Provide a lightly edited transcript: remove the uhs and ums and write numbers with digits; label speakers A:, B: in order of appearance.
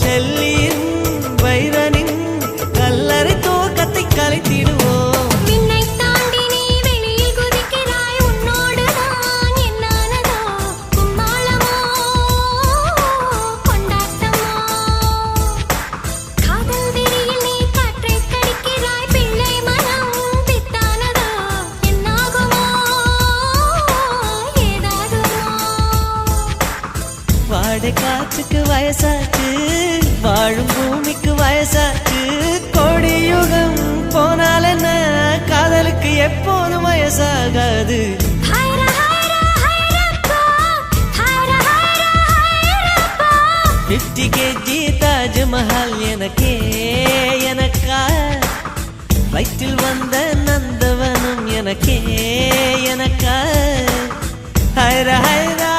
A: செல்லியின் வைரனின் கல்லறை தோக்கத்தை கலைத்திடுவோம். வாடை காற்றுக்கு வயசாச்சு, வாழும் பூமிக்கு வயசாச்சு. கோடியுகம் போனால் என்ன, காதலுக்கு எப்போதும் வயசாகாது. 50 kg தாஜ்மஹால் எனக்கே எனக்கா, வயிற்றில் வந்த நந்தவனம் எனக்கே எனக்கா. ஹைரா ஹைரா